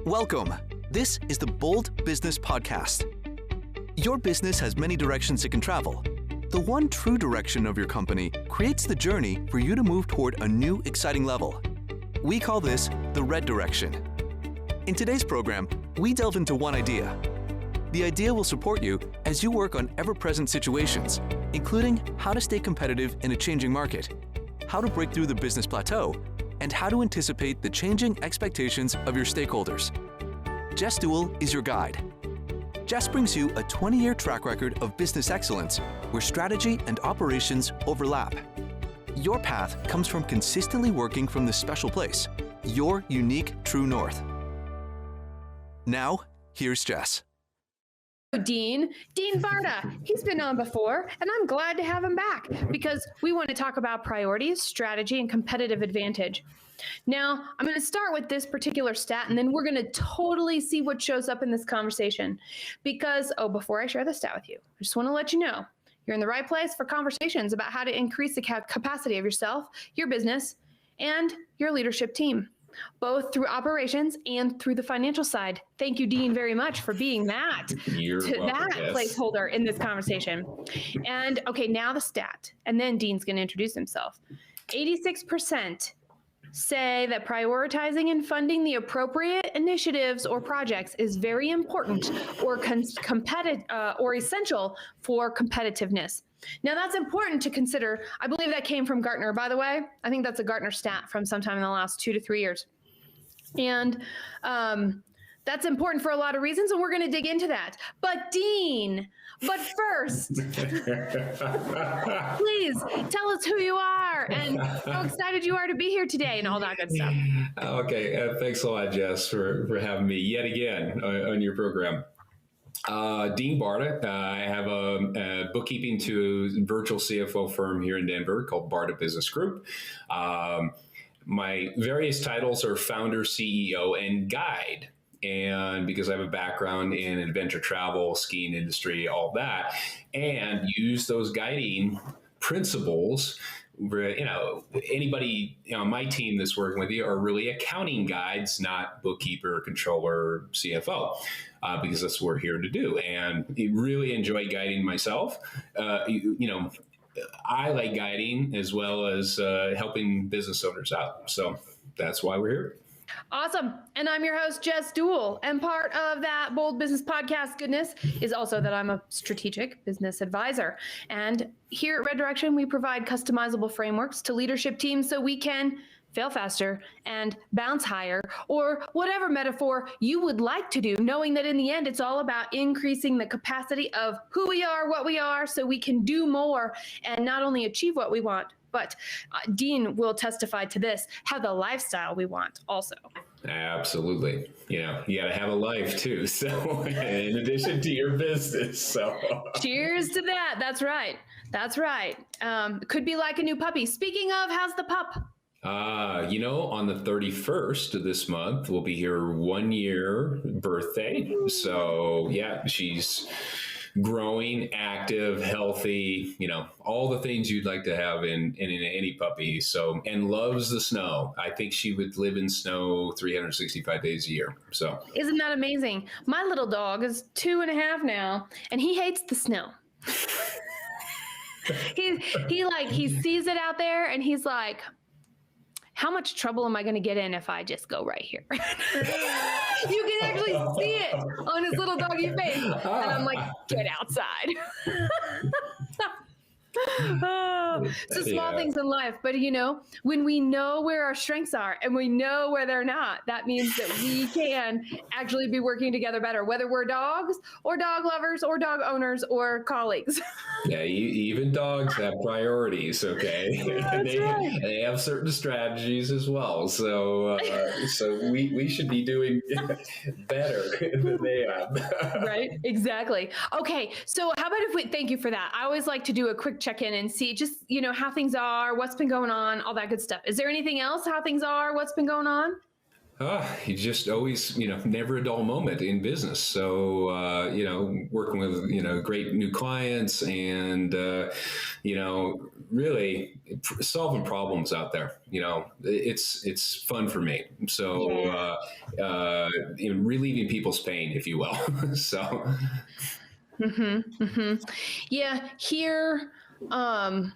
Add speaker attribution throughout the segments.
Speaker 1: Welcome. This is the Bold Business Podcast. Your business has many directions it can travel. The one true direction of your company creates the journey for you to move toward a new, exciting level. We call this the red direction. In today's program, we delve into one idea. The idea will support you as you work on ever-present situations, including how to stay competitive in a changing market, how to break through the business plateau, and how to anticipate the changing expectations of your stakeholders. Jess Dewell is your guide. Jess brings you a 20-year track record of business excellence where strategy and operations overlap. Your path comes from consistently working from this special place, your unique true north. Now, here's Jess.
Speaker 2: Dean Barta. He's been on before, and I'm glad to have him back because we want to talk about priorities, strategy, and competitive advantage. Now, I'm going to start with this particular stat, and then we're going to totally see what shows up in this conversation. Because, before I share the stat with you, I just want to let you know, you're in the right place for conversations about how to increase the capacity of yourself, your business, and your leadership team, both through operations and through the financial side. Thank you, Dean, very much for being that placeholder in this conversation. And okay, now the stat, and then Dean's going to introduce himself. 86% say that prioritizing and funding the appropriate initiatives or projects is very important or or essential for competitiveness. Now, that's important to consider. I believe that came from Gartner, by the way. I think that's a Gartner stat from sometime in the last 2 to 3 years. And that's important for a lot of reasons, and we're going to dig into that. But Dean, first, please tell us who you are and how excited you are to be here today and all that good stuff.
Speaker 3: Okay, thanks a lot, Jess, for having me yet again on your program. Dean Barta. I have a bookkeeping to virtual CFO firm here in Denver called Barta Business Group. My various titles are founder, CEO, and guide. And because I have a background in adventure travel, skiing industry, all that, and use those guiding principles. Anybody on my team that's working with you are really accounting guides, not bookkeeper, controller, CFO, because that's what we're here to do. And I really enjoy guiding myself. I like guiding as well as helping business owners out. So that's why we're here.
Speaker 2: Awesome. And I'm your host, Jess Dewell. And part of that Bold Business Podcast goodness is also that I'm a strategic business advisor. And here at Red Direction, we provide customizable frameworks to leadership teams so we can fail faster and bounce higher, or whatever metaphor you would like to do, knowing that in the end, it's all about increasing the capacity of who we are, what we are, so we can do more and not only achieve what we want, but Dean will testify to this, have the lifestyle we want also.
Speaker 3: Absolutely. You got to have a life too. So in addition to your business. So
Speaker 2: cheers to that. That's right. Could be like a new puppy. Speaking of, how's the pup?
Speaker 3: On the 31st of this month, will be her 1-year birthday. So yeah, she's growing, active, healthy, all the things you'd like to have in any puppy. So, and loves the snow. I think she would live in snow 365 days a year. So
Speaker 2: isn't that amazing? My little dog is 2.5 now, and he hates the snow. he sees it out there and he's like, how much trouble am I going to get in if I just go right here? You can actually see it on his little doggy face. And I'm like, get outside. So small things in life. But, when we know where our strengths are and we know where they're not, that means that we can actually be working together better, whether we're dogs or dog lovers or dog owners or colleagues.
Speaker 3: Yeah, even dogs have priorities, okay? They have certain strategies as well. So we should be doing better than they have.
Speaker 2: Right, exactly. Okay, so how about thank you for that. I always like to do a quick check-in and see just, how things are, what's been going on, all that good stuff. Is there anything else, how things are, what's been going on?
Speaker 3: You just always, never a dull moment in business. So, working with, great new clients and, really solving problems out there, it's fun for me. So, relieving people's pain, if you will. So,
Speaker 2: Yeah, here, I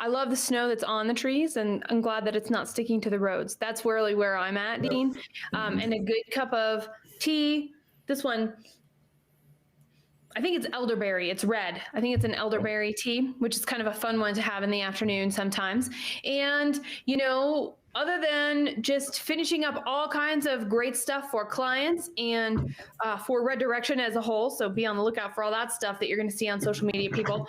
Speaker 2: love the snow that's on the trees, and I'm glad that it's not sticking to the roads. That's really where I'm at, Dean. And a good cup of tea. This one, I think it's elderberry. It's red. I think it's an elderberry tea, which is kind of a fun one to have in the afternoon sometimes. And, other than just finishing up all kinds of great stuff for clients and for Red Direction as a whole, so be on the lookout for all that stuff that you're going to see on social media, people.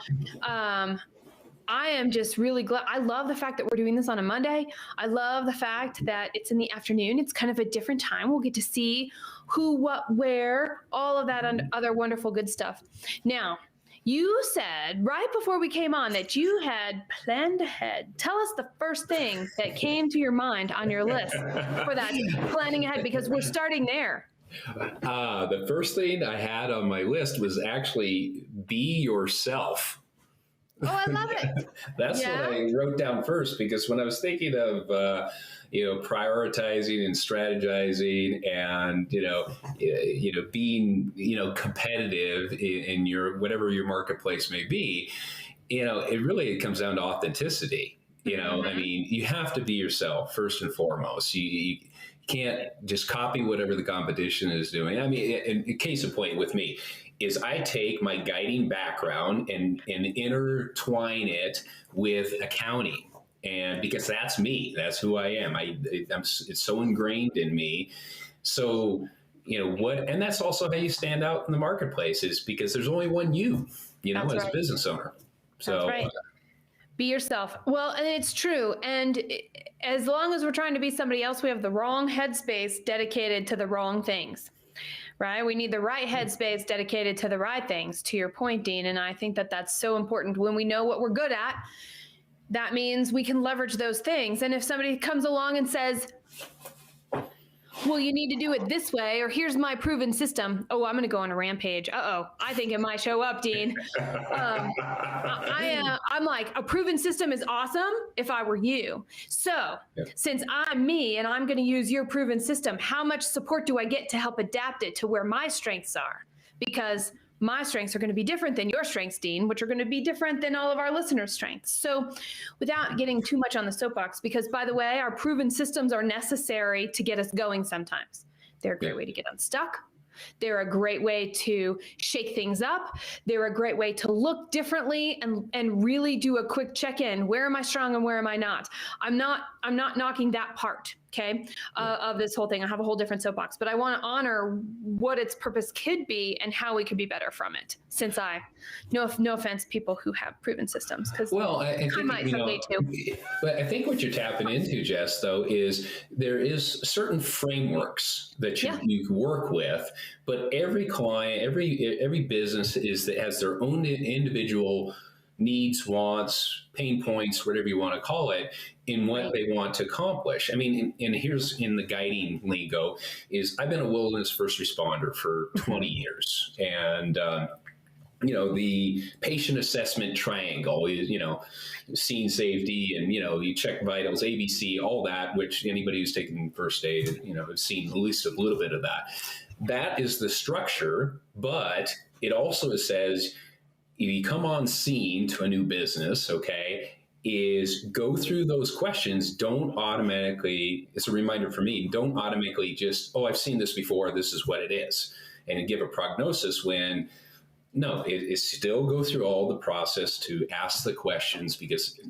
Speaker 2: I am just really glad. I love the fact that we're doing this on a Monday. I love the fact that it's in the afternoon. It's kind of a different time. We'll get to see who, what, where, all of that other wonderful good stuff. Now, you said right before we came on that you had planned ahead. Tell us the first thing that came to your mind on your list for that planning ahead, because we're starting there.
Speaker 3: The first thing I had on my list was actually be yourself.
Speaker 2: Oh, I love it.
Speaker 3: That's what I wrote down first, because when I was thinking of, prioritizing and strategizing and, being, competitive in your, whatever your marketplace may be, it comes down to authenticity. I mean, you have to be yourself first and foremost. You can't just copy whatever the competition is doing. I mean, in case in point with me, is I take my guiding background and intertwine it with accounting. And because that's me, that's who I am. It's so ingrained in me. So, and that's also how you stand out in the marketplace, is because there's only one you, as a business owner. So
Speaker 2: that's right. Be yourself. Well, and it's true. And as long as we're trying to be somebody else, we have the wrong headspace dedicated to the wrong things. Right? We need the right headspace dedicated to the right things, to your point, Dean. And I think that that's so important. When we know what we're good at, that means we can leverage those things. And if somebody comes along and says, well, you need to do it this way, or here's my proven system. Oh, I'm going to go on a rampage. I think it might show up, Dean. I'm like, a proven system is awesome if I were you. So since I'm me and I'm going to use your proven system, how much support do I get to help adapt it to where my strengths are? Because my strengths are going to be different than your strengths, Dean, which are going to be different than all of our listeners' strengths. So without getting too much on the soapbox, because by the way, our proven systems are necessary to get us going sometimes. They're a great way to get unstuck. They're a great way to shake things up. They're a great way to look differently and really do a quick check-in. Where am I strong and where am I not? I'm not knocking that part, okay, of this whole thing. I have a whole different soapbox, but I want to honor what its purpose could be and how we could be better from it. Since no offense, people who have proven systems, because
Speaker 3: I think,
Speaker 2: might someday too.
Speaker 3: But I think what you're tapping into, Jess, though, is there is certain frameworks that you work with, but every client, every business has their own individual needs, wants, pain points, whatever you want to call it, in what they want to accomplish. I mean, and here's in the guiding lingo is I've been a wilderness first responder for 20 years. And, the patient assessment triangle is, scene safety and, you check vitals, ABC, all that, which anybody who's taken first aid, has seen at least a little bit of that. That is the structure, but it also says, if you come on scene to a new business, is go through those questions. Don't automatically, it's a reminder for me, don't automatically just, I've seen this before, this is what it is, and give a prognosis when, no, it still go through all the process to ask the questions, because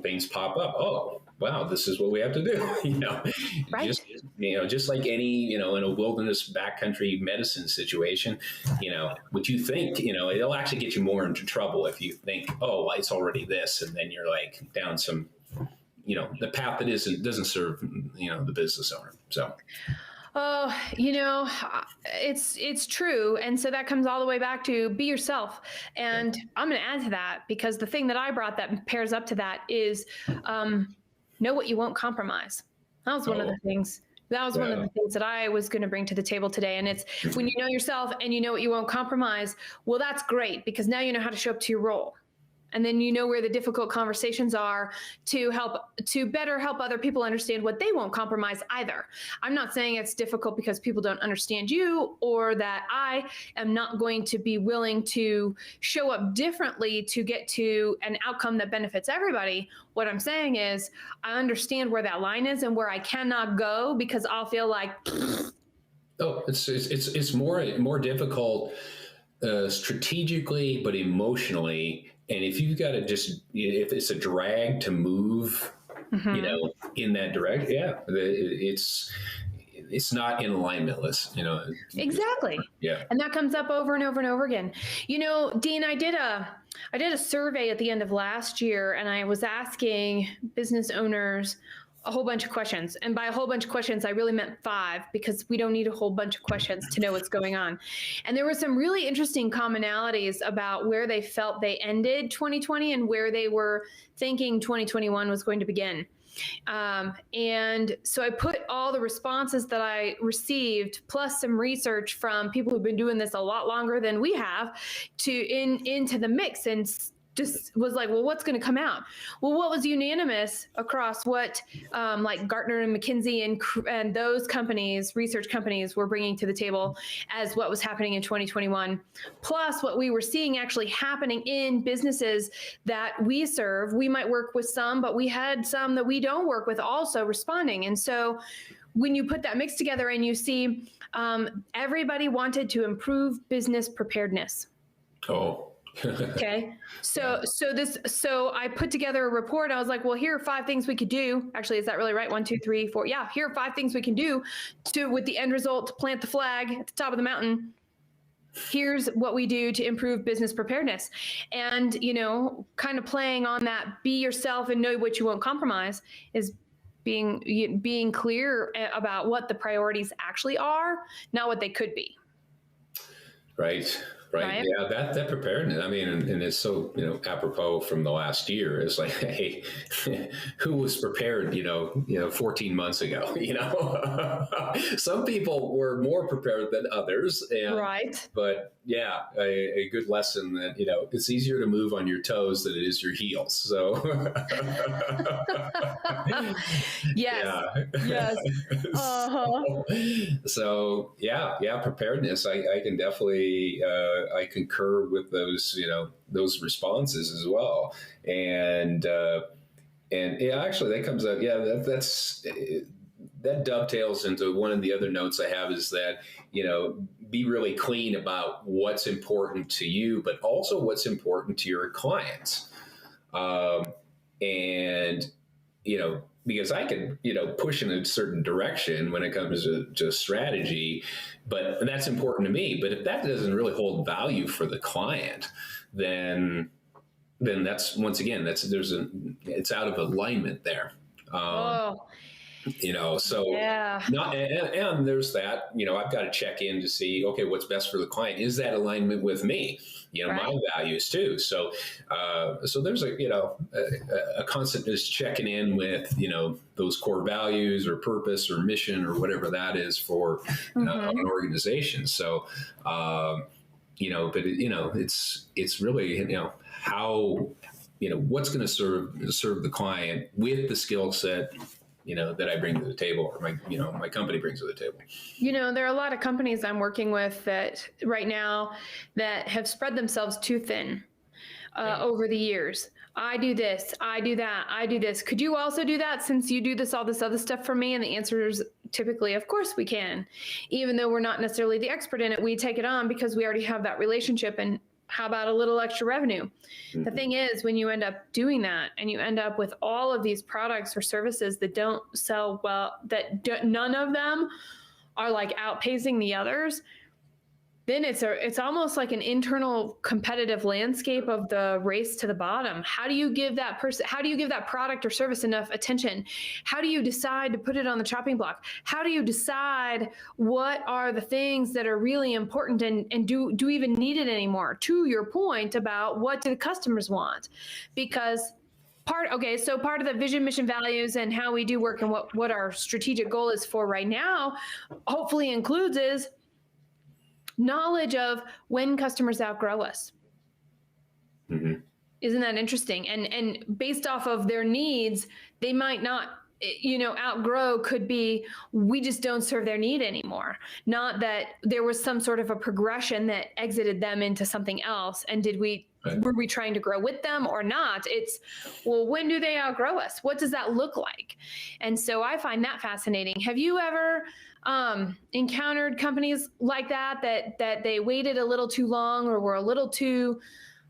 Speaker 3: things pop up. Oh, wow, this is what we have to do.
Speaker 2: Right.
Speaker 3: Just like any, in a wilderness backcountry medicine situation, what you think, it'll actually get you more into trouble if you think, it's already this. And then you're like down some, the path that doesn't serve, the business owner. So.
Speaker 2: Oh, it's true. And so that comes all the way back to be yourself. And I'm going to add to that, because the thing that I brought that pairs up to that is know what you won't compromise. That was one of the things. That was one of the things that I was going to bring to the table today. And it's when you know yourself and you know what you won't compromise, well, that's great because now you know how to show up to your role. And then you know where the difficult conversations are to better help other people understand what they won't compromise either. I'm not saying it's difficult because people don't understand you or that I am not going to be willing to show up differently to get to an outcome that benefits everybody. What I'm saying is I understand where that line is and where I cannot go because I'll feel like,
Speaker 3: oh, it's more difficult strategically, but emotionally. And if you've got to if it's a drag to move, in that direction, it's not in alignment.
Speaker 2: Exactly.
Speaker 3: Yeah.
Speaker 2: And that comes up over and over and over again. Dean, I did a survey at the end of last year, and I was asking business owners a whole bunch of questions. And by a whole bunch of questions, I really meant 5 because we don't need a whole bunch of questions to know what's going on. And there were some really interesting commonalities about where they felt they ended 2020 and where they were thinking 2021 was going to begin. And so I put all the responses that I received, plus some research from people who've been doing this a lot longer than we have, into the mix and just was like, well, what's going to come out? Well, what was unanimous across what like Gartner and McKinsey and those companies, research companies, were bringing to the table as what was happening in 2021, plus what we were seeing actually happening in businesses that we serve. We might work with some, but we had some that we don't work with also responding. And so when you put that mix together and you see everybody wanted to improve business preparedness.
Speaker 3: Oh.
Speaker 2: Okay. So I put together a report. I was like, well, here are 5 things we could do. Actually, is that really right? 1, 2, 3, 4. Yeah. Here are 5 things we can do with the end result to plant the flag at the top of the mountain. Here's what we do to improve business preparedness. And, kind of playing on that, be yourself and know what you won't compromise is being clear about what the priorities actually are, not what they could be.
Speaker 3: Right. Yeah, that preparedness. I mean, and it's so, apropos from the last year. It's like, hey, who was prepared, 14 months ago? Some people were more prepared than others.
Speaker 2: Right.
Speaker 3: But yeah, a good lesson that, it's easier to move on your toes than it is your heels. So.
Speaker 2: Yes.
Speaker 3: Yeah.
Speaker 2: Yes. Uh-huh.
Speaker 3: So yeah, preparedness. I can definitely, I concur with those responses as well. And yeah, actually that comes up. Yeah, that dovetails into one of the other notes I have is that, be really clean about what's important to you, but also what's important to your clients. Because I can, push in a certain direction when it comes to strategy, but that's important to me. But if that doesn't really hold value for the client, then that's, once again, it's out of alignment there. So
Speaker 2: yeah.
Speaker 3: and there's that, I've got to check in to see, okay, what's best for the client. Is that alignment with me? Right. My values too. So there's a constant just checking in with, those core values or purpose or mission or whatever that is for an organization. So, but it's really, how, what's going to serve the client with the skill set, that I bring to the table, or my company brings to the table.
Speaker 2: There are a lot of companies I'm working with that right now that have spread themselves too thin over the years. I do this, I do that, I do this. Could you also do that since you do all this other stuff for me? And the answer is typically, of course we can. Even though we're not necessarily the expert in it, we take it on because we already have that relationship. And how about a little extra revenue? Mm-hmm. The thing is, when you end up doing that and you end up with all of these products or services that don't sell well, none of them are like outpacing the others, then it's almost like an internal competitive landscape of the race to the bottom. How do you give that product or service enough attention? How do you decide to put it on the chopping block? How do you decide what are the things that are really important and do you even need it anymore? To your point about what do the customers want? Because So part of the vision, mission, values, and how we do work and what our strategic goal is for right now, hopefully includes is knowledge of when customers outgrow us.
Speaker 3: Mm-hmm.
Speaker 2: Isn't that interesting? And based off of their needs, they might not, outgrow could be, we just don't serve their need anymore. Not that there was some sort of a progression that exited them into something else. And were we trying to grow with them or not? It's, well, when do they outgrow us? What does that look like? And so I find that fascinating. Have you ever encountered companies like that they waited a little too long or were a little too,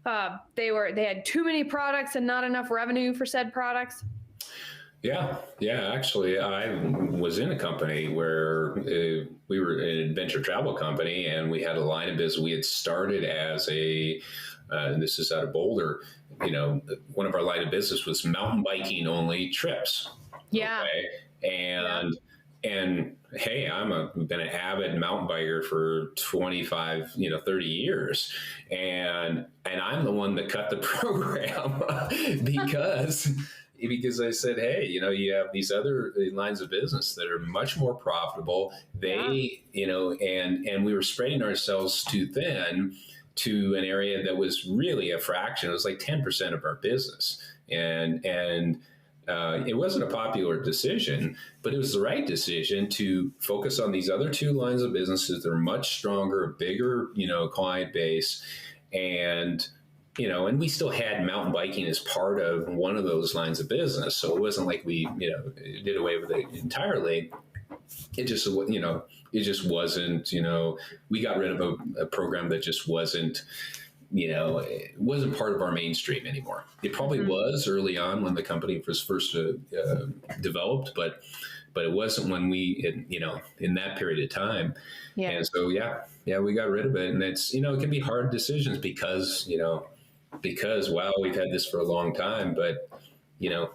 Speaker 2: they had too many products and not enough revenue for said products?
Speaker 3: Yeah. Actually, I was in a company where we were an adventure travel company, and we had a line of business. We had started as this is out of Boulder. One of our line of business was mountain biking only trips.
Speaker 2: Yeah.
Speaker 3: Okay? And hey, been an avid mountain biker for 25, 30 years. And I'm the one that cut the program because I said, hey, you have these other lines of business that are much more profitable. And we were spreading ourselves too thin to an area that was really a fraction. It was like 10% of our business. And it wasn't a popular decision, but it was the right decision to focus on these other two lines of businesses that are much stronger, bigger, client base. And we still had mountain biking as part of one of those lines of business. So it wasn't like we, did away with it entirely. It just wasn't, we got rid of a program that just wasn't, it wasn't part of our mainstream anymore. It probably was early on when the company was first developed, but it wasn't when we, in that period of time. Yeah. And so, we got rid of it. And it's, it can be hard decisions because wow, we've had this for a long time, but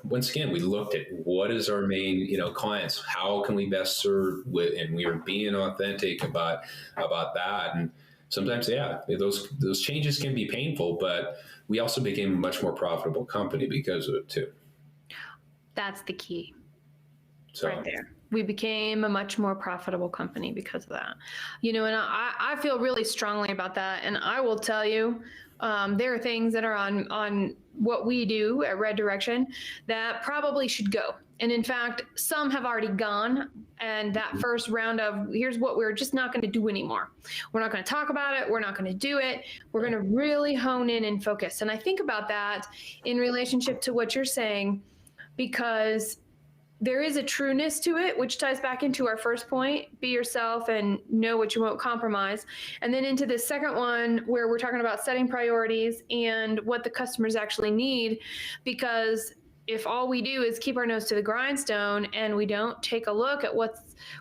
Speaker 3: once again, we looked at what is our main, clients, how can we best serve and we were being authentic about that. And sometimes, those changes can be painful, but we also became a much more profitable company because of it too.
Speaker 2: That's the key.
Speaker 3: So,
Speaker 2: right there. We became a much more profitable company because of that. And I feel really strongly about that. And I will tell you, there are things that are on what we do at Red Direction that probably should go. And in fact, some have already gone. And that first round of, here's what we're just not going to do anymore. We're not going to talk about it. We're not going to do it. We're going to really hone in and focus. And I think about that in relationship to what you're saying, because there is a trueness to it, which ties back into our first point, be yourself and know what you won't compromise. And then into the second one, where we're talking about setting priorities and what the customers actually need. Because if all we do is keep our nose to the grindstone and we don't take a look at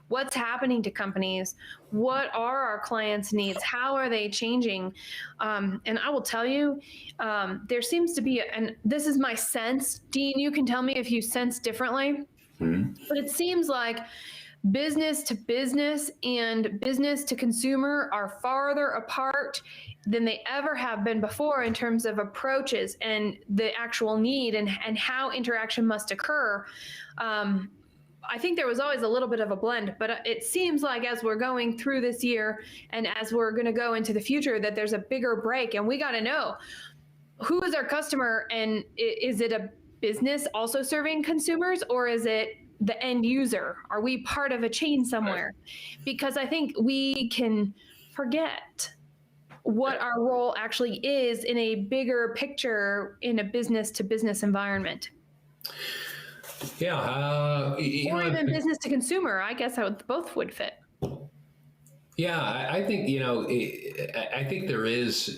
Speaker 2: what's happening to companies, what are our clients' needs, how are they changing? And I will tell you, there seems to be, and this is my sense, Dean, you can tell me if you sense differently. But it seems like business to business and business to consumer are farther apart than they ever have been before in terms of approaches and the actual need and how interaction must occur. I think there was always a little bit of a blend, but it seems like as we're going through this year and as we're going to go into the future, that there's a bigger break, and we got to know who is our customer, and is it a business also serving consumers, or is it the end user? Are we part of a chain somewhere? Because I think we can forget what our role actually is in a bigger picture in a business to business environment.
Speaker 3: Or
Speaker 2: even business to consumer. I guess both would fit.
Speaker 3: Yeah, I think, I think there is,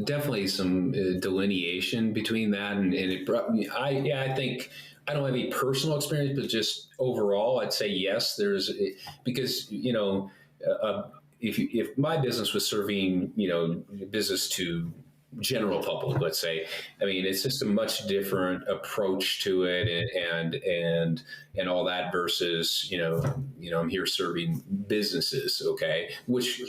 Speaker 3: definitely some delineation between that. And it brought me, I think, I don't have any personal experience, but just overall, I'd say yes, because, if my business was serving, business to general public, let's say, I mean, it's just a much different approach to it and all that versus, I'm here serving businesses, okay, which,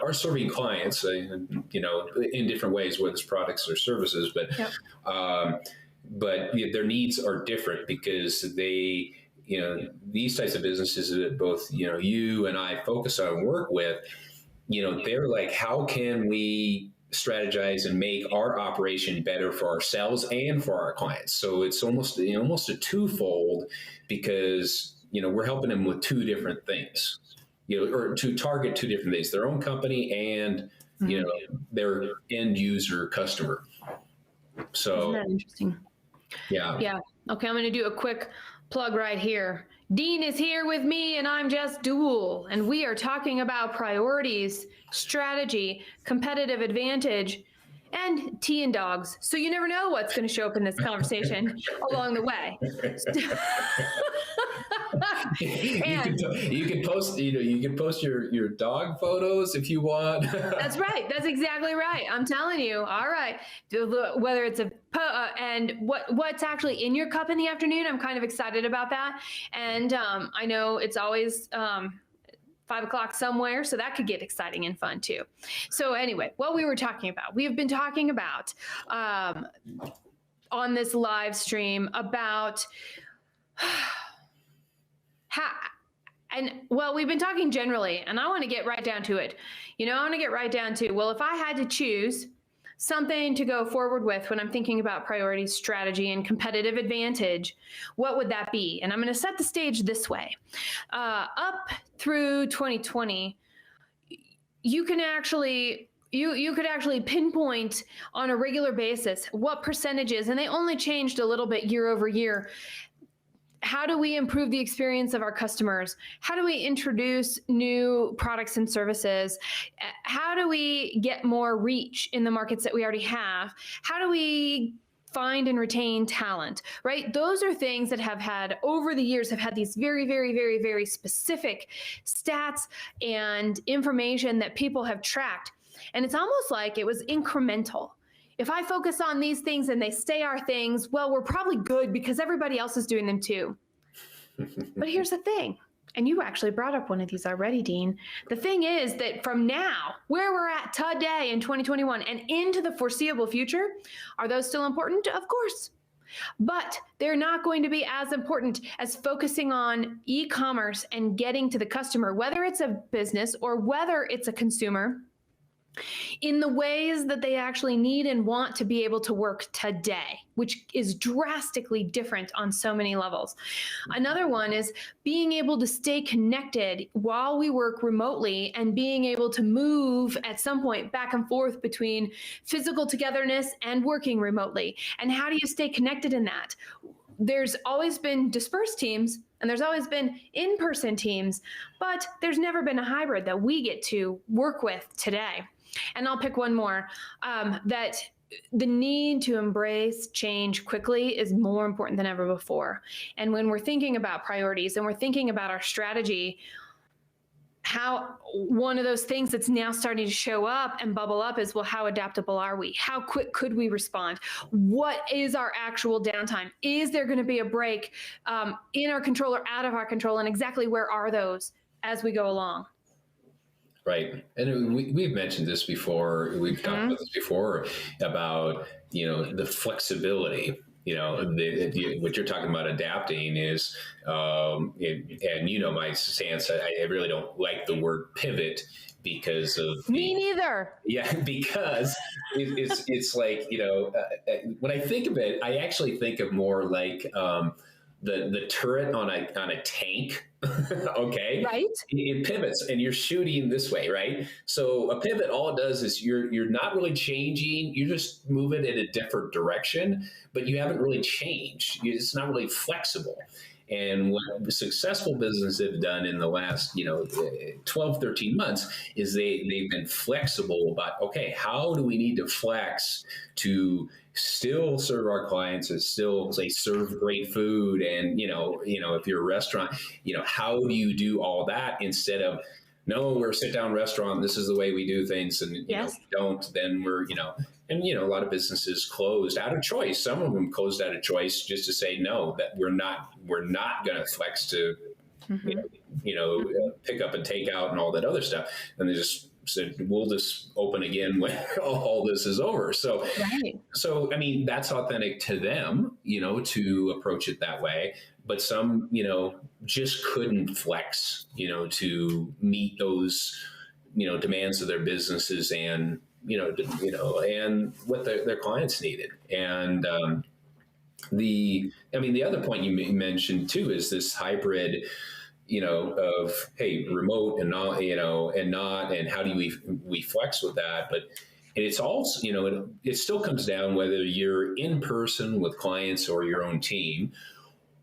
Speaker 3: are serving clients, in different ways, whether it's products or services, but, but their needs are different because they, these types of businesses that both, you and I focus on and work with, they're like, how can we strategize and make our operation better for ourselves and for our clients? So it's almost a twofold, because, we're helping them with two different things, or to target two different things, their own company and, their end user customer. So
Speaker 2: isn't that interesting?
Speaker 3: Yeah.
Speaker 2: Okay, I'm going to do a quick plug right here. Dean is here with me, and I'm Jess Dewell, and we are talking about priorities, strategy, competitive advantage, and tea and dogs. So you never know what's going to show up in this conversation along the way.
Speaker 3: You can post, you can post your dog photos if you want.
Speaker 2: That's right. That's exactly right. I'm telling you. All right. Whether it's and what's actually in your cup in the afternoon, I'm kind of excited about that. And I know it's always 5 o'clock somewhere, so that could get exciting and fun too. So anyway, what we were talking about, we have been talking about on this live stream about we've been talking generally, and I want to get right down to it. I want to get right down to, well, if I had to choose something to go forward with when I'm thinking about priorities, strategy, and competitive advantage, what would that be? And I'm going to set the stage this way. Up through 2020, you can actually you could actually pinpoint on a regular basis what percentages, and they only changed a little bit year over year. How do we improve the experience of our customers? How do we introduce new products and services? How do we get more reach in the markets that we already have? How do we find and retain talent, right? Those are things that have had, over the years, have had these very, very, very, very specific stats and information that people have tracked. And it's almost like it was incremental. If I focus on these things and they stay our things, well, we're probably good because everybody else is doing them too. But here's the thing, and you actually brought up one of these already, Dean. The thing is that from now, where we're at today in 2021 and into the foreseeable future, are those still important? Of course. But they're not going to be as important as focusing on e-commerce and getting to the customer, whether it's a business or whether it's a consumer, in the ways that they actually need and want to be able to work today, which is drastically different on so many levels. Another one is being able to stay connected while we work remotely and being able to move at some point back and forth between physical togetherness and working remotely. And how do you stay connected in that? There's always been dispersed teams and there's always been in-person teams, but there's never been a hybrid that we get to work with today. And I'll pick one more, that the need to embrace change quickly is more important than ever before. And when we're thinking about priorities and we're thinking about our strategy, how one of those things that's now starting to show up and bubble up is, well, how adaptable are we? How quick could we respond? What is our actual downtime? Is there going to be a break in our control or out of our control? And exactly where are those as we go along?
Speaker 3: Right. And we've mentioned this before. We've talked about this before about, the flexibility, what you're talking about adapting is, and my stance, I really don't like the word pivot because of
Speaker 2: me neither.
Speaker 3: Yeah, because it's like, when I think of it, I actually think of more like the turret on a tank. Okay.
Speaker 2: Right.
Speaker 3: It pivots and you're shooting this way, right? So a pivot, all it does is you're not really changing. You just move it in a different direction, but you haven't really changed. It's not really flexible. And what successful businesses have done in the last, 12, 13 months is they've been flexible about, okay, how do we need to flex to still serve our clients and still say serve great food? And, if you're a restaurant, how do you do all that instead of, no, we're a sit down restaurant. This is the way we do things. And,
Speaker 2: yes.
Speaker 3: If we don't, then we're, and, a lot of businesses closed out of choice. Some of them closed out of choice just to say, no, that we're not going to flex to, pick up and take out and all that other stuff. And they just said, we'll just open again when all this is over. So, I mean, that's authentic to them, to approach it that way. But some, just couldn't flex, to meet those, demands of their businesses and, and what their clients needed. And the other point you mentioned too is this hybrid, of, hey, remote and not, and how do we flex with that? But it's also, it still comes down whether you're in person with clients or your own team,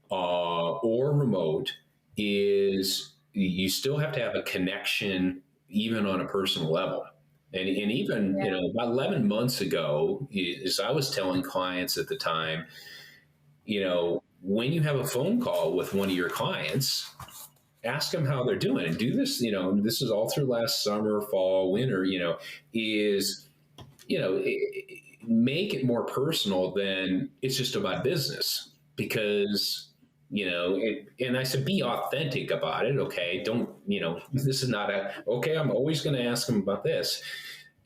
Speaker 3: or remote, is you still have to have a connection even on a personal level. And even, about 11 months ago, as I was telling clients at the time, when you have a phone call with one of your clients, ask them how they're doing, and do this, this is all through last summer, fall, winter, make it more personal than it's just about business, because, and I said, be authentic about it. Okay. Don't, this is not I'm always going to ask them about this.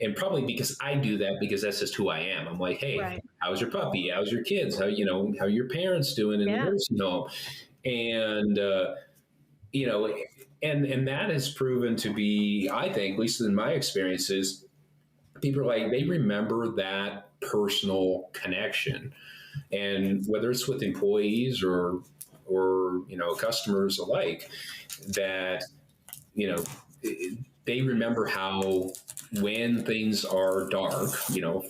Speaker 3: And probably because I do that, because that's just who I am. I'm like, hey, how's your puppy? How's your kids? How are your parents doing in the nursing home? And, and that has proven to be, I think, at least in my experiences, people are like, they remember that personal connection. And whether it's with employees or customers alike, that, they remember how, when things are dark,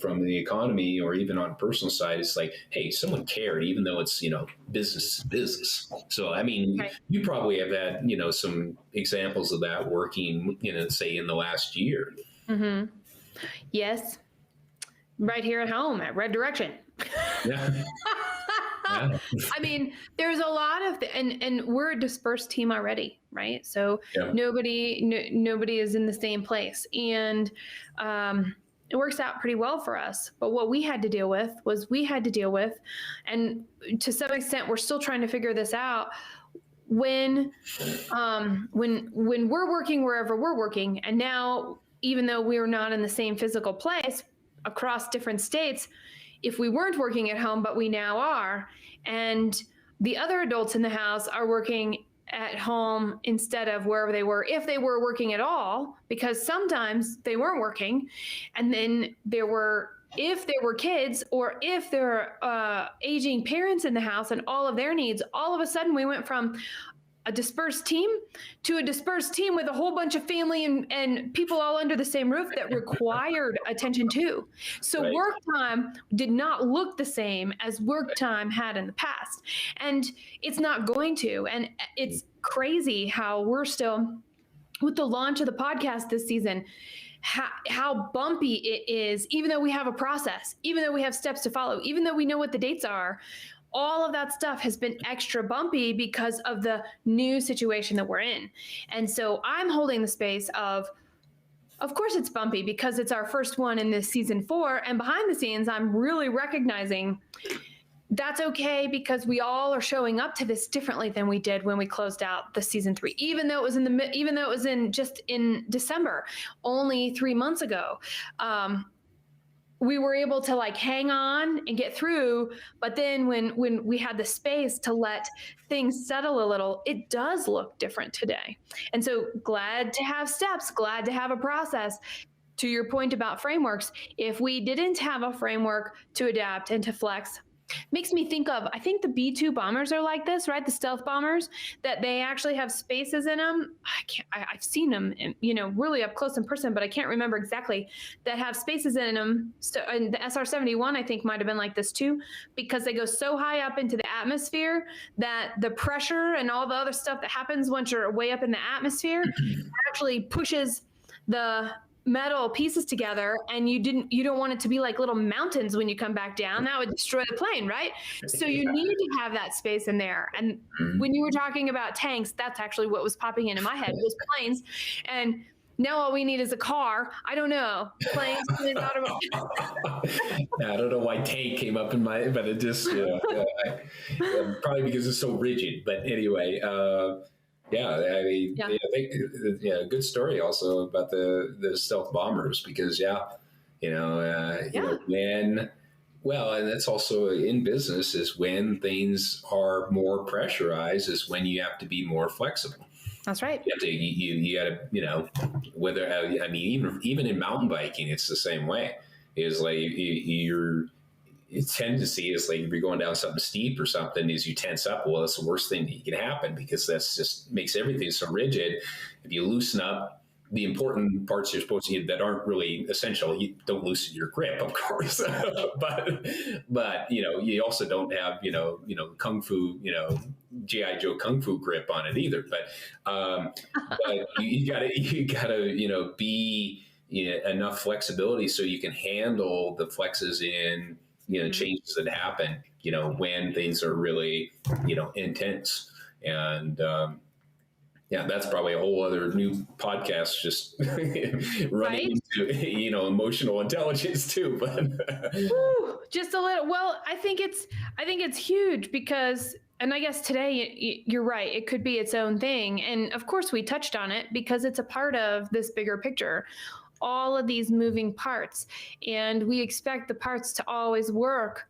Speaker 3: from the economy or even on a personal side, it's like, hey, someone cared, even though it's, business is business. So, I mean, you probably have had, some examples of that working, say in the last year.
Speaker 2: Mm-hmm. Yes. Right here at home at Red Direction.
Speaker 3: Yeah. Yeah.
Speaker 2: I mean, there's a lot of, and we're a dispersed team already, right? So nobody is in the same place, and it works out pretty well for us. But what we had to deal with, and to some extent, we're still trying to figure this out. When we're working wherever we're working, and now, even though we're not in the same physical place across different states, if we weren't working at home, but we now are, and the other adults in the house are working at home instead of wherever they were, if they were working at all, because sometimes they weren't working. And then if there were kids, or if there are aging parents in the house and all of their needs, all of a sudden we went from a dispersed team to a dispersed team with a whole bunch of family and people all under the same roof that required attention too. So work time did not look the same as work time had in the past. And it's not going to. And it's crazy how we're still, with the launch of the podcast this season, how bumpy it is, even though we have a process, even though we have steps to follow, even though we know what the dates are. All of that stuff has been extra bumpy because of the new situation that we're in. And so I'm holding the space of course it's bumpy because it's our first one in this season 4. And behind the scenes, I'm really recognizing that's okay, because we all are showing up to this differently than we did when we closed out the season 3, even though it was in December, only 3 months ago. We were able to hang on and get through. But then when we had the space to let things settle a little, it does look different today. And so glad to have steps, glad to have a process. To your point about frameworks, if we didn't have a framework to adapt and to flex, makes me think of, I think the B-2 bombers are like this, right? The stealth bombers, that they actually have spaces in them. I've seen them, really up close in person, but I can't remember exactly, that have spaces in them. So, and the SR-71, I think, might have been like this too, because they go so high up into the atmosphere that the pressure and all the other stuff that happens once you're way up in the atmosphere actually pushes the metal pieces together, and you don't want it to be like little mountains when you come back down. That would destroy the plane, right? So you need to have that space in there. And when you were talking about tanks, that's actually what was popping into my head, was planes. And now all we need is a car. I don't know. Planes,
Speaker 3: I don't know why tank came up in my, but it just, probably because it's so rigid. But anyway, Yeah, I mean,
Speaker 2: Yeah.
Speaker 3: I think, good story also about the stealth bombers, because when, well, and that's also in business, is when things are more pressurized is when you have to be more flexible.
Speaker 2: That's right.
Speaker 3: You got to, whether, I mean, even in mountain biking, it's the same way. Is like your tendency is like if you're going down something steep or something, is you tense up. Well, that's the worst thing that can happen, because that's just makes everything so rigid. If you loosen up the important parts you're supposed to that aren't really essential, you don't loosen your grip, of course. but you also don't have kung fu GI Joe kung fu grip on it either. But you gotta be enough flexibility so you can handle the flexes in changes that happen when things are really intense. And that's probably a whole other new podcast, just running into emotional intelligence too. But
Speaker 2: just a little. Well, I think it's huge because, and I guess today you're right, it could be its own thing. And of course we touched on it because it's a part of this bigger picture, all of these moving parts, and we expect the parts to always work,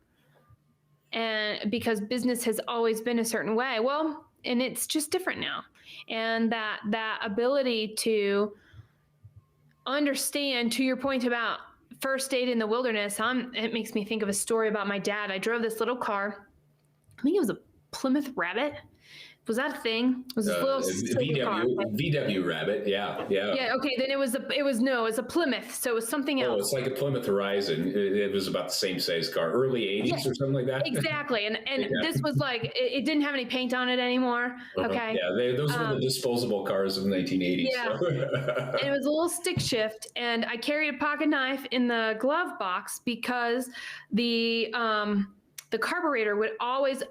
Speaker 2: and because business has always been a certain way. Well, and it's just different now. And that ability to understand, to your point about first aid in the wilderness, it makes me think of a story about my dad. I drove this little car. I think it was a Plymouth Rabbit. Was that a thing? It was this little
Speaker 3: VW Rabbit, yeah.
Speaker 2: Yeah, okay, then it was a Plymouth, so it was something else.
Speaker 3: Oh, it's like a Plymouth Horizon. It was about the same size car, early 80s or something like that.
Speaker 2: Exactly, and this was like, it didn't have any paint on it anymore, okay?
Speaker 3: Yeah, those were the disposable cars of the 1980s.
Speaker 2: Yeah,
Speaker 3: so.
Speaker 2: And it was a little stick shift, and I carried a pocket knife in the glove box because the carburetor would always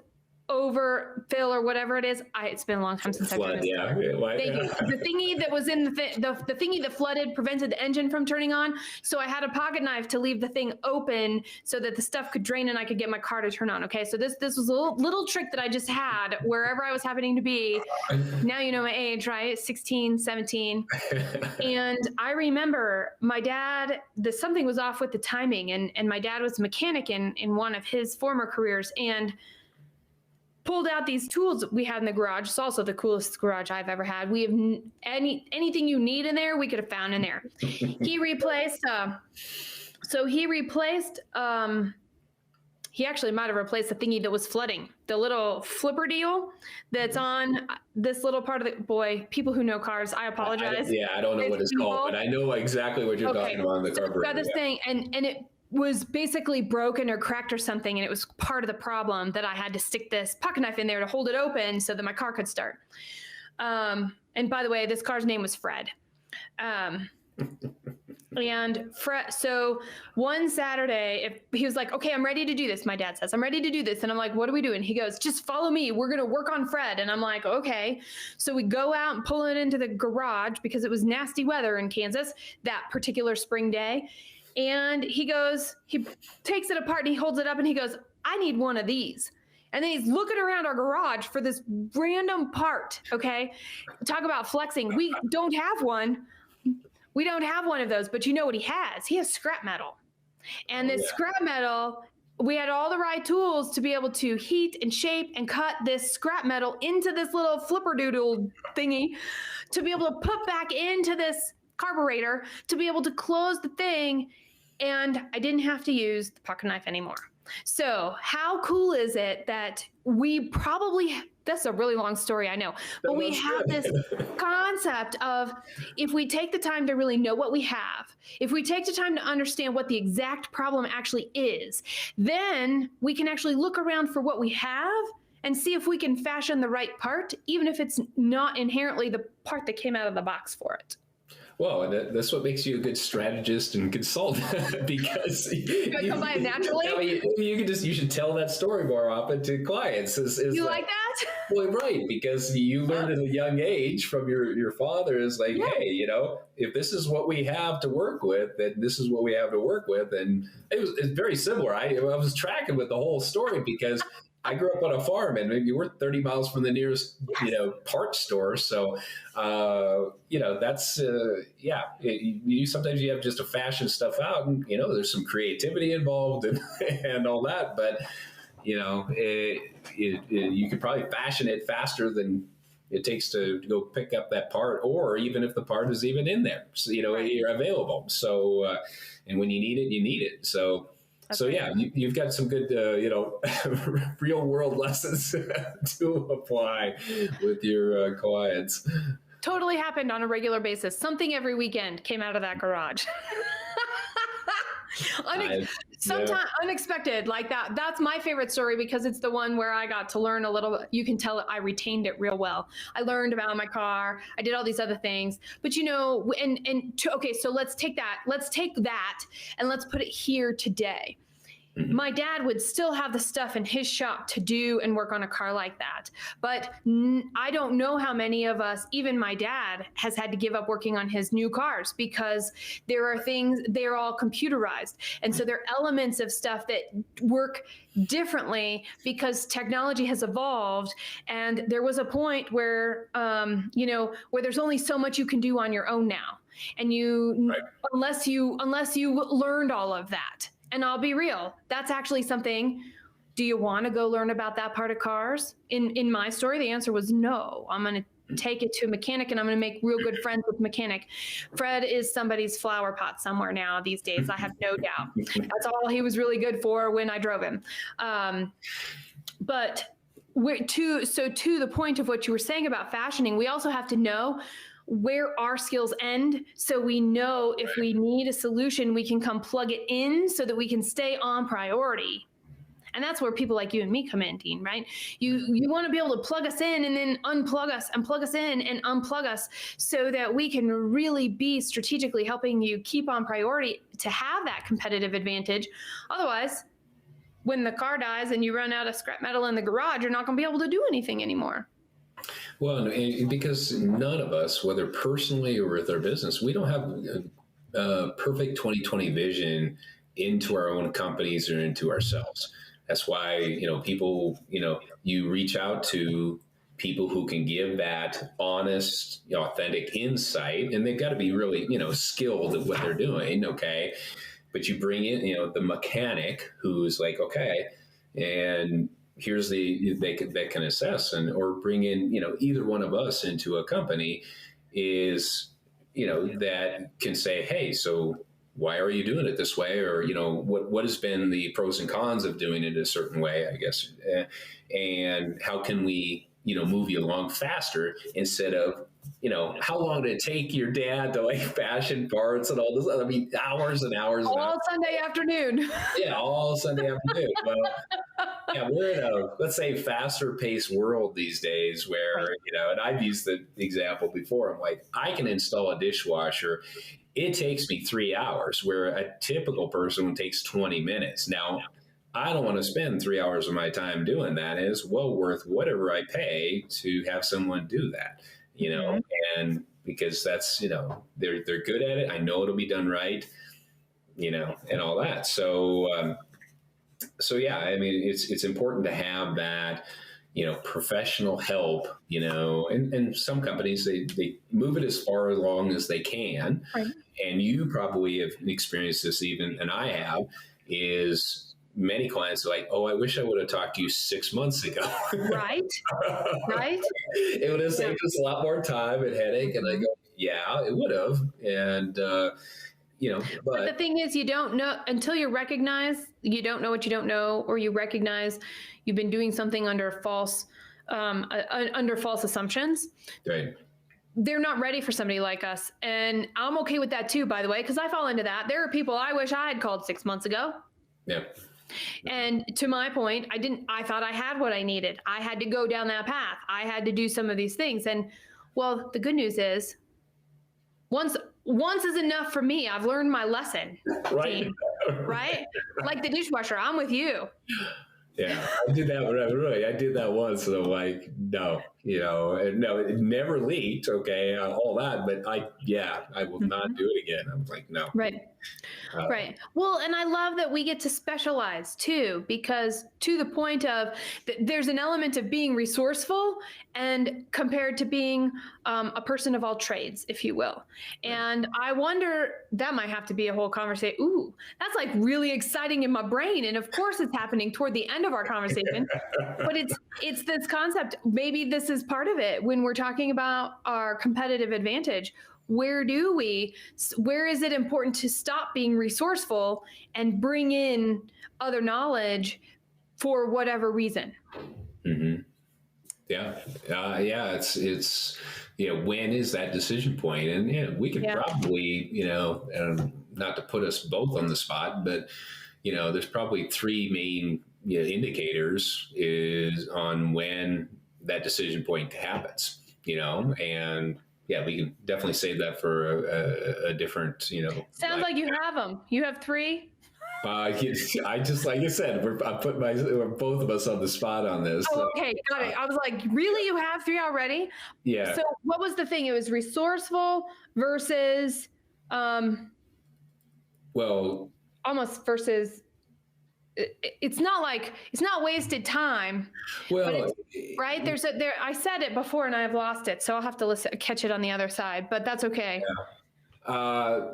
Speaker 2: overfill or whatever it is. It's been a long time since I've done this.
Speaker 3: Yeah.
Speaker 2: Thank you. The thingy that was in the thingy that flooded prevented the engine from turning on. So I had a pocket knife to leave the thing open so that the stuff could drain and I could get my car to turn on. Okay. So this was a little trick that I just had wherever I was happening to be. Now you know my age, right? 16, 17. And I remember my dad, something was off with the timing, and my dad was a mechanic in one of his former careers, and pulled out these tools we had in the garage. It's also the coolest garage I've ever had. We have anything you need in there, we could have found in there. He replaced, he actually might have replaced the thingy that was flooding, the little flipper deal that's on this little part of the, boy, people who know cars, I apologize.
Speaker 3: I don't know what it's called, but I know exactly what you're talking about on the carburetor.
Speaker 2: Got this thing, and it was basically broken or cracked or something, and it was part of the problem that I had to stick this pocket knife in there to hold it open so that my car could start. And by the way, this car's name was Fred. And Fred, so one Saturday, he was like, okay, I'm ready to do this. My dad says, I'm ready to do this. And I'm like, what are we doing? He goes, just follow me. We're going to work on Fred. And I'm like, okay. So we go out and pull it into the garage because it was nasty weather in Kansas that particular spring day. And he takes it apart and he holds it up and he goes, I need one of these. And then he's looking around our garage for this random part. Okay. Talk about flexing. We don't have one. We don't have one of those, but you know what he has? He has scrap metal. And this scrap metal, we had all the right tools to be able to heat and shape and cut this scrap metal into this little flipper doodle thingy to be able to put back into this carburetor to be able to close the thing. And I didn't have to use the pocket knife anymore. So how cool is it that we probably, that's a really long story, I know, but we have this concept of, if we take the time to really know what we have, if we take the time to understand what the exact problem actually is, then we can actually look around for what we have and see if we can fashion the right part, even if it's not inherently the part that came out of the box for it.
Speaker 3: Well, that's what makes you a good strategist and consultant, because
Speaker 2: you come by naturally.
Speaker 3: I mean, you should tell that story more often to clients.
Speaker 2: You like that?
Speaker 3: Well, right, because you learned at a young age from your father is like, hey, if this is what we have to work with, then this is what we have to work with, and it's very similar. I was tracking with the whole story because I grew up on a farm, and you were 30 miles from the nearest, parts store. So, that's, sometimes you have just to fashion stuff out, and, there's some creativity involved and all that. But, you could probably fashion it faster than it takes to go pick up that part, or even if the part is even in there, so, you're available. So, and when you need it, you need it. So, you've got some good, real world lessons to apply with your clients.
Speaker 2: Totally happened on a regular basis. Something every weekend came out of that garage. Sometimes unexpected like that. That's my favorite story because it's the one where I got to learn a little. You can tell I retained it real well. I learned about my car. I did all these other things. But so let's take that and let's put it here today. Mm-hmm. My dad would still have the stuff in his shop to do and work on a car like that. But I don't know how many of us, even my dad, has had to give up working on his new cars because there are things, they're all computerized. And so there are elements of stuff that work differently because technology has evolved. And there was a point where, where there's only so much you can do on your own now. And unless you learned all of that. And I'll be real, that's actually something. Do you want to go learn about that part of cars? In my story, the answer was no. I'm going to take it to a mechanic and I'm going to make real good friends with the mechanic. Fred is somebody's flower pot somewhere now these days. I have no doubt. That's all he was really good for when I drove him. But to the point of what you were saying about fashioning, we also have to know where our skills end, so we know if we need a solution, we can come plug it in so that we can stay on priority. And that's where people like you and me come in, Dean, right? You want to be able to plug us in and then unplug us and plug us in and unplug us so that we can really be strategically helping you keep on priority to have that competitive advantage. Otherwise, when the car dies and you run out of scrap metal in the garage, you're not going to be able to do anything anymore.
Speaker 3: Well, because none of us, whether personally or with our business, we don't have a perfect 2020 vision into our own companies or into ourselves. That's why, people, you reach out to people who can give that honest, authentic insight, and they've got to be really, skilled at what they're doing. Okay. But you bring in, the mechanic who's like, okay, and here's that can assess or bring in, either one of us into a company is, that can say, hey, so why are you doing it this way? Or, what has been the pros and cons of doing it a certain way, I guess. And how can we, move you along faster instead of, how long did it take your dad to fashion parts and all this? I mean, hours and hours.
Speaker 2: All Sunday afternoon.
Speaker 3: Yeah, all Sunday afternoon. Well, yeah, we're in a, let's say, faster paced world these days where, and I've used the example before. I'm like, I can install a dishwasher. It takes me 3 hours, where a typical person takes 20 minutes. Now, I don't want to spend 3 hours of my time doing that. And it's well worth whatever I pay to have someone do that. Mm-hmm. And because that's, they're good at it. I know it'll be done right, and all that. So yeah, I mean, it's important to have that, professional help, and some companies, they move it as far along as they can. Right. And you probably have experienced this even, and I have, is many clients are like, oh, I wish I would have talked to you 6 months ago.
Speaker 2: Right.
Speaker 3: It would have saved us a lot more time and headache. And I go, yeah, it would have. And, but
Speaker 2: the thing is, you don't know until you recognize you don't know what you don't know, or you recognize you've been doing something under false assumptions.
Speaker 3: Right.
Speaker 2: They're not ready for somebody like us. And I'm okay with that too, by the way, because I fall into that. There are people I wish I had called 6 months ago.
Speaker 3: Yeah.
Speaker 2: And to my point, I thought I had what I needed. I had to go down that path. I had to do some of these things. And well, the good news is once is enough for me. I've learned my lesson.
Speaker 3: Right.
Speaker 2: Dean, right? Like the dishwasher, I'm with you.
Speaker 3: Yeah. I did that once. And I'm like, no, And no, it never leaked. Okay. All that, but I will not do it again. I was like, no.
Speaker 2: Right. Right. Well, and I love that we get to specialize too, because to the point of there's an element of being resourceful and compared to being a person of all trades, if you will. And I wonder, that might have to be a whole conversation. Ooh, that's like really exciting in my brain. And of course it's happening toward the end of our conversation, but it's this concept. Maybe this is part of it when we're talking about our competitive advantage. Where is it important to stop being resourceful and bring in other knowledge for whatever reason?
Speaker 3: Mm-hmm. Yeah. It's when is that decision point? And we could probably, not to put us both on the spot, but, there's probably three main indicators is on when that decision point happens, and we can definitely save that for a different,
Speaker 2: Sounds like you have them. You have three?
Speaker 3: I just, like I said, I put both of us on the spot on this.
Speaker 2: Oh, okay. Got it. I was like, really? You have three already?
Speaker 3: Yeah.
Speaker 2: So what was the thing? It was resourceful versus, almost versus, it's not wasted time.
Speaker 3: Well,
Speaker 2: right. I said it before and I've lost it. So I'll have to catch it on the other side, but that's okay.
Speaker 3: I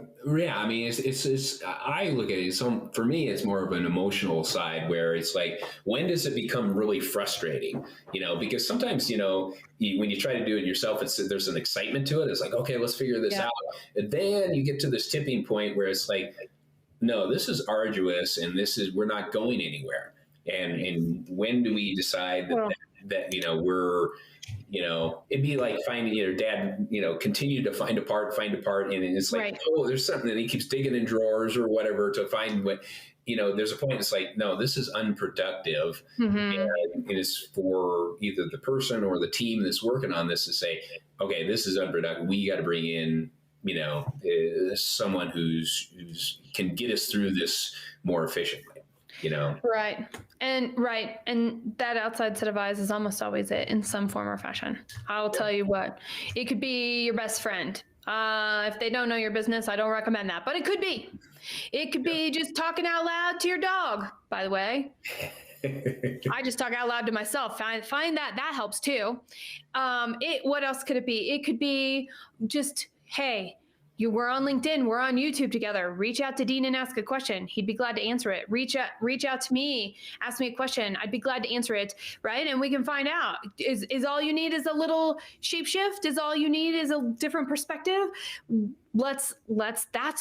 Speaker 3: mean, it's I look at it. So for me, it's more of an emotional side where it's like, when does it become really frustrating? Because sometimes, when you try to do it yourself, there's an excitement to it. It's like, okay, let's figure this out. And then you get to this tipping point where it's like, no, this is arduous and we're not going anywhere. And when do we decide that we're, it'd be like finding your dad, continue to find a part. And it's like, oh, there's something that he keeps digging in drawers or whatever to find what, there's a point. It's like, no, this is unproductive. Mm-hmm. And it is for either the person or the team that's working on this to say, okay, this is unproductive. We got to bring in, someone who's can get us through this more efficiently,
Speaker 2: Right. And that outside set of eyes is almost always it in some form or fashion. I'll tell you what, it could be your best friend. If they don't know your business, I don't recommend that, but it could be just talking out loud to your dog, by the way. I just talk out loud to myself. Find that helps too. What else could it be? It could be just, hey, we're on LinkedIn, we're on YouTube together. Reach out to Dean and ask a question. He'd be glad to answer it. Reach out to me, ask me a question. I'd be glad to answer it, right? And we can find out. Is all you need is a little shape shift? Is all you need is a different perspective? That's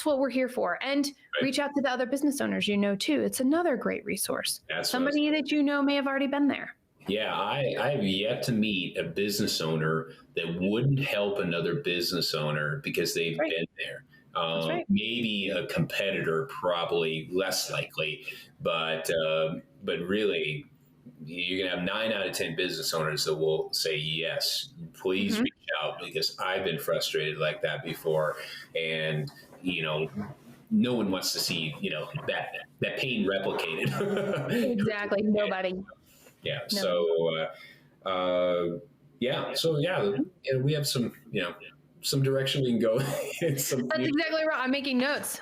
Speaker 2: what we're here for. And reach out to the other business owners too. It's another great resource. Somebody that may have already been there.
Speaker 3: Yeah, I have yet to meet a business owner that wouldn't help another business owner because they've been there. Maybe a competitor, probably less likely, but really, you're gonna have 9 out of 10 business owners that will say yes. Please reach out because I've been frustrated like that before, and no one wants to see that pain replicated.
Speaker 2: Exactly, nobody.
Speaker 3: Yeah. No. We have some direction we can go.
Speaker 2: That's exactly right. I'm making notes.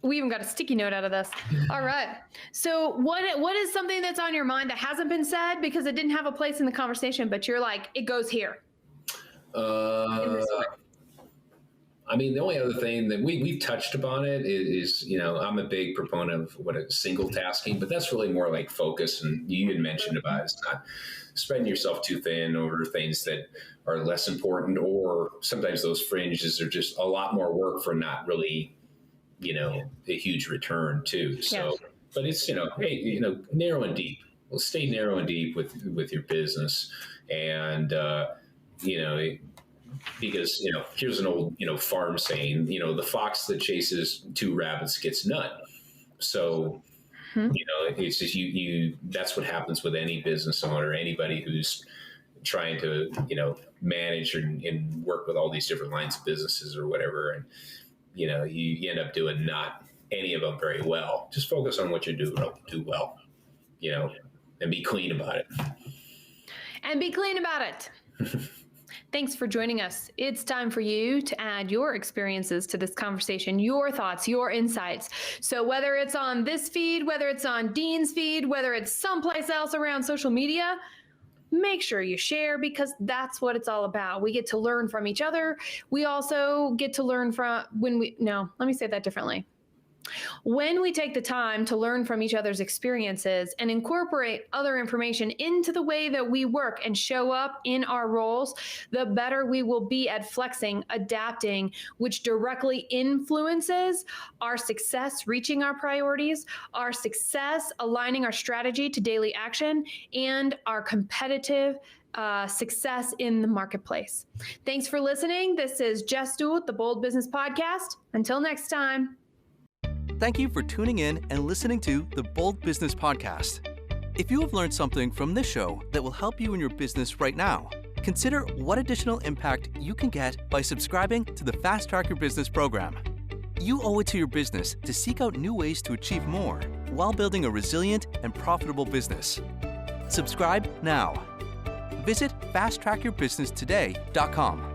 Speaker 2: We even got a sticky note out of this. All right. So what is something that's on your mind that hasn't been said because it didn't have a place in the conversation, but you're like, it goes here?
Speaker 3: I mean, the only other thing that we've touched upon it is, I'm a big proponent of single tasking, but that's really more like focus. And you had mentioned about it's not spreading yourself too thin over things that are less important, or sometimes those fringes are just a lot more work for not really, a huge return too. So, but it's, hey, narrow and deep. Well, stay narrow and deep with your business. And, because, here's an old, farm saying, the fox that chases 2 rabbits gets none. So, it's just that's what happens with any business owner, anybody who's trying to, manage and work with all these different lines of businesses or whatever. And, you end up doing not any of them very well. Just focus on what you do well, and be clean about it.
Speaker 2: And be clean about it. Thanks for joining us. It's time for you to add your experiences to this conversation, your thoughts, your insights. So whether it's on this feed, whether it's on Dean's feed, whether it's someplace else around social media, make sure you share, because that's what it's all about. We get to learn from each other. We also get to learn from when we take the time to learn from each other's experiences and incorporate other information into the way that we work and show up in our roles, the better we will be at flexing, adapting, which directly influences our success reaching our priorities, our success aligning our strategy to daily action, and our competitive success in the marketplace. Thanks for listening. This is Jess Dewell with the Bold Business Podcast. Until next time.
Speaker 1: Thank you for tuning in and listening to the Bold Business Podcast. If you have learned something from this show that will help you in your business right now, consider what additional impact you can get by subscribing to the Fast Track Your Business program. You owe it to your business to seek out new ways to achieve more while building a resilient and profitable business. Subscribe now. Visit fasttrackyourbusinesstoday.com.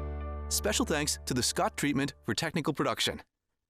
Speaker 1: Special thanks to the Scott Treatment for technical production.